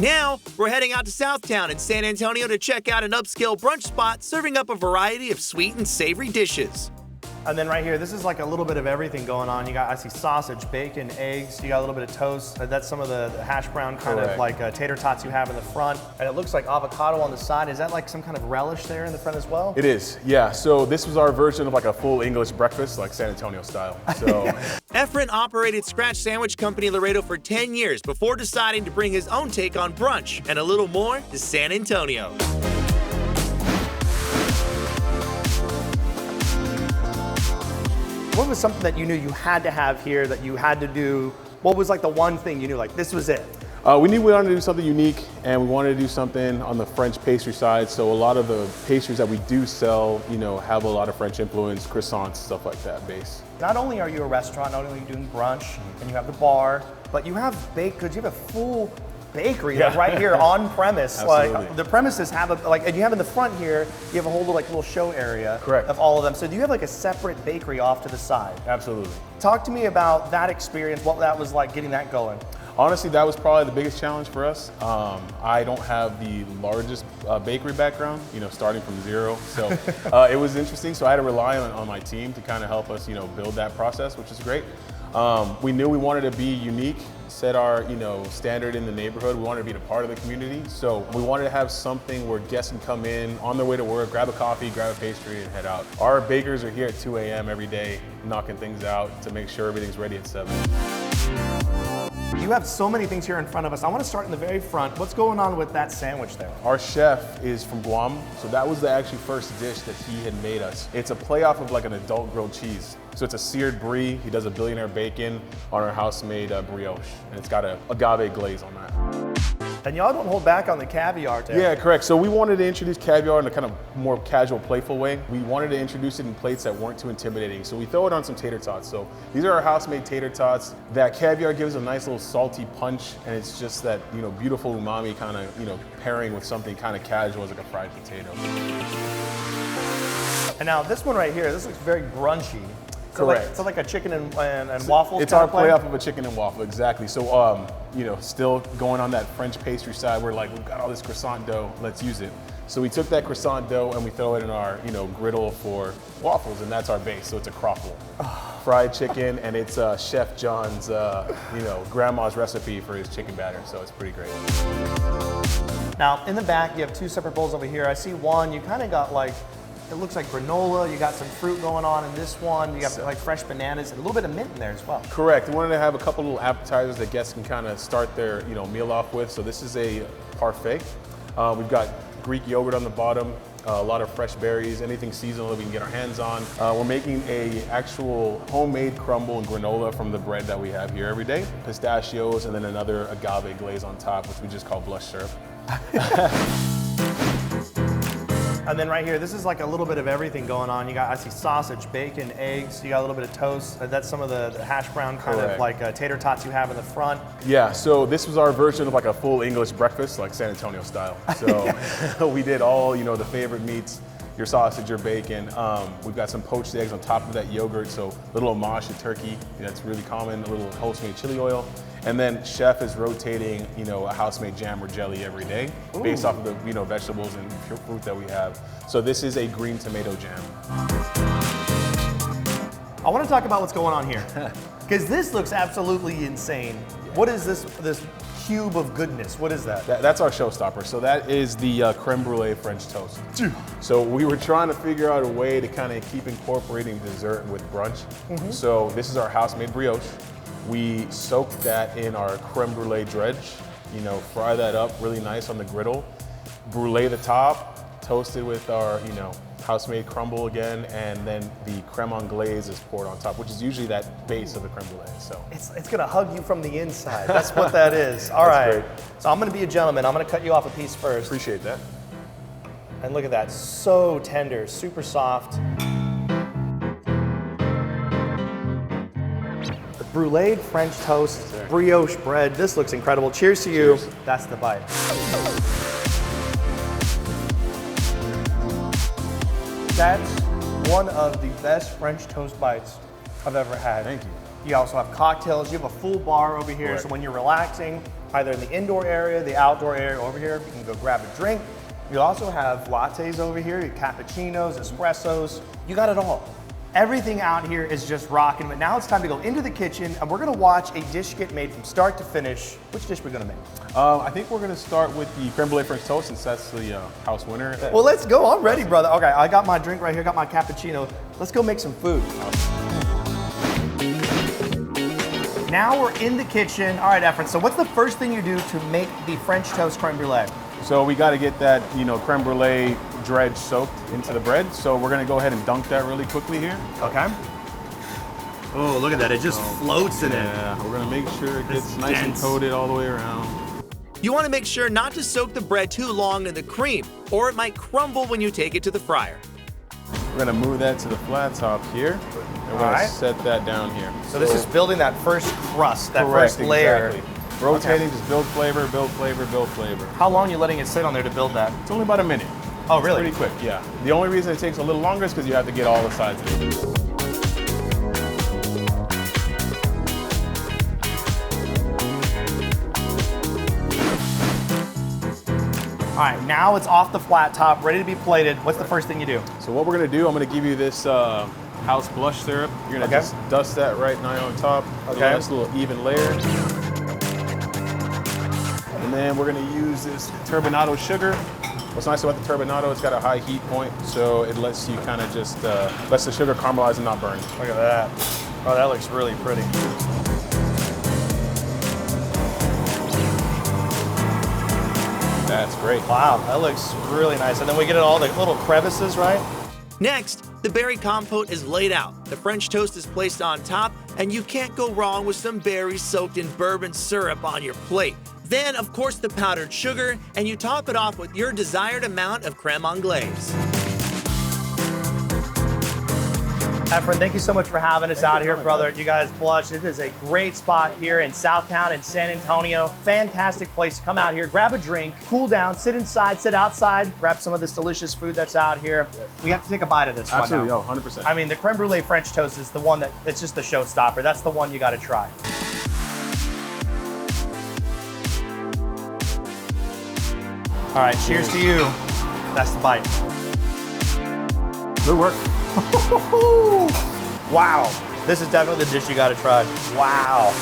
Now, we're heading out to Southtown in San Antonio to check out an upscale brunch spot serving up a variety of sweet and savory dishes. And then right here, this is like a little bit of everything going on. You got, I see sausage, bacon, eggs, you got a little bit of toast. That's some of the hash brown kind of like tater tots you have in the front. And it looks like avocado on the side. Is that like some kind of relish there in the front as well? It is, yeah. So this was our version of like a full English breakfast, like San Antonio style. So Efren operated Scratch Sandwich Company Laredo for 10 years before deciding to bring his own take on brunch and a little more to San Antonio. What was something that you knew you had to have here, that you had to do? What was like the one thing you knew, like this was it? we knew we wanted to do something unique, and we wanted to do something on the French pastry side. So a lot of the pastries that we do sell, you know, have a lot of French influence, croissants, stuff like that base. Not only are you a restaurant, not only are you doing brunch, and you have the bar, but you have baked goods. You have a full bakery like right here on premise. Like the premises have a, like, and you have in the front here, you have a whole little show area of all of them. So do you have like a separate bakery off to the side? Absolutely. Talk to me about that experience, what that was like getting that going. Honestly, that was probably the biggest challenge for us. I don't have the largest bakery background, you know, starting from zero. So it was interesting. So I had to rely on my team to kind of help us, you know, build that process, which is great. We knew we wanted to be unique, set our, you know, standard in the neighborhood. We wanted to be a part of the community. So we wanted to have something where guests can come in on their way to work, grab a coffee, grab a pastry, and head out. Our bakers are here at 2 a.m. every day, knocking things out to make sure everything's ready at 7. You have so many things here in front of us. I want to start in the very front. What's going on with that sandwich there? Our chef is from Guam, so that was the actually first dish that he had made us. It's a play off of like an adult grilled cheese. So it's a seared brie. He does a billionaire bacon on our house-made brioche, and it's got an agave glaze on that. And y'all don't hold back on the caviar too. Yeah, correct. So we wanted to introduce caviar in a kind of more casual, playful way. We wanted to introduce it in plates that weren't too intimidating. So we throw it on some tater tots. So these are our house-made tater tots. That caviar gives a nice little salty punch, and it's just that, you know, beautiful umami kind of, you know, pairing with something kind of casual as like a fried potato. And now this one right here, this looks very brunchy. Correct. So like a chicken and waffles. It's our play off of a chicken and waffle, exactly. So, you know, still going on that French pastry side, we're like, we've got all this croissant dough, let's use it. So we took that croissant dough and we throw it in our, you know, griddle for waffles, and that's our base. So it's a croffle, fried chicken, and it's Chef John's, you know, grandma's recipe for his chicken batter. So it's pretty great. Now in the back, you have two separate bowls over here. I see one, you kind of got like, it looks like granola, you got some fruit going on in this one, you got like fresh bananas and a little bit of mint in there as well. Correct. We wanted to have a couple little appetizers that guests can kind of start their, you know, meal off with. So this is a parfait. We've got Greek yogurt on the bottom, a lot of fresh berries, anything seasonal that we can get our hands on. We're making a actual homemade crumble and granola from the bread that we have here every day. Pistachios, and then another agave glaze on top, which we just call blush syrup. And then right here, this is like a little bit of everything going on. You got, I see sausage, bacon, eggs, you got a little bit of toast. That's some of the hash brown kind of like tater tots you have in the front. Yeah, so this was our version of like a full English breakfast, like San Antonio style. So we did all, you know, the favorite meats, your sausage, your bacon. We've got some poached eggs on top of that yogurt, so a little homage to turkey, that's really common, a little house-made chili oil. And then chef is rotating, you know, a house-made jam or jelly every day based off of the, you know, vegetables and fruit that we have. So this is a green tomato jam. I want to talk about what's going on here, because this looks absolutely insane. What is this cube of goodness? What is that? That's our showstopper. So that is the Crème Brûlée French toast. So we were trying to figure out a way to kind of keep incorporating dessert with brunch. So this is our house-made brioche. We soak that in our crème brûlée dredge, you know, fry that up really nice on the griddle, brûlée the top, toast it with our, you know, house-made crumble again, and then the crème anglaise is poured on top, which is usually that base of the crème brûlée. So it's gonna hug you from the inside. That's what that is. All right. Great. So I'm gonna be a gentleman. I'm gonna cut you off a piece first. Appreciate that. And look at that, so tender, super soft. Brûlée French toast, brioche bread. This looks incredible. Cheers to you. Cheers. That's the bite. That's one of the best French toast bites I've ever had. Thank you. You also have cocktails. You have a full bar over here. Correct. So when you're relaxing, either in the indoor area, the outdoor area over here, you can go grab a drink. You also have lattes over here, your cappuccinos, espressos. You got it all. Everything out here is just rocking, but now it's time to go into the kitchen and we're gonna watch a dish get made from start to finish. Which dish we're gonna make? I think we're gonna start with the creme brulee French toast since that's the house winner. Well, let's go. I'm ready, brother. Okay, I got my drink right here, got my cappuccino. Let's go make some food. Now we're in the kitchen. All right, Efren, so what's the first thing you do to make the French toast creme brulee? So we got to get that, creme brulee dredge soaked into the bread. So we're gonna go ahead and dunk that really quickly here. Okay. Oh, look at that. It just floats in it. Yeah, we're gonna make sure it gets It's nice and dense. coated all the way around. You want to make sure not to soak the bread too long in the cream, or it might crumble when you take it to the fryer. We're gonna move that to the flat top here. And we're gonna set that down here. So this is building that first crust, that Correct, first layer. exactly. Rotating, just build flavor, build flavor, build flavor. How long are you letting it sit on there to build that? It's only about a minute. Oh, really? It's pretty quick, yeah. The only reason it takes a little longer is because you have to get all the sides of it. All right, now it's off the flat top, ready to be plated. What's the first thing you do? So what we're gonna do, I'm gonna give you this house blush syrup. You're gonna just dust that right now on top. Okay. Nice little even layer. And then we're gonna use this turbinado sugar. What's nice about the turbinado, it's got a high heat point, so it lets you kind of just, lets the sugar caramelize and not burn. Look at that. Oh, that looks really pretty. That's great. Wow, that looks really nice. And then we get all the little crevices, right? Next, the berry compote is laid out. The French toast is placed on top, and you can't go wrong with some berries soaked in bourbon syrup on your plate. Then, of course, the powdered sugar, and you top it off with your desired amount of creme anglaise. Efren, thank you so much for having us out here, brother. You guys blush. It is a great spot here in Southtown in San Antonio. Fantastic place to come out here, grab a drink, cool down, sit inside, sit outside, grab some of this delicious food that's out here. We have to take a bite of this Absolutely, one now. 100%. I mean, the creme brulee French toast is the one that, it's just the showstopper. That's the one you got to try. All right, cheers to you. That's the bite. Good work. Wow, this is definitely the dish you got to try. Wow.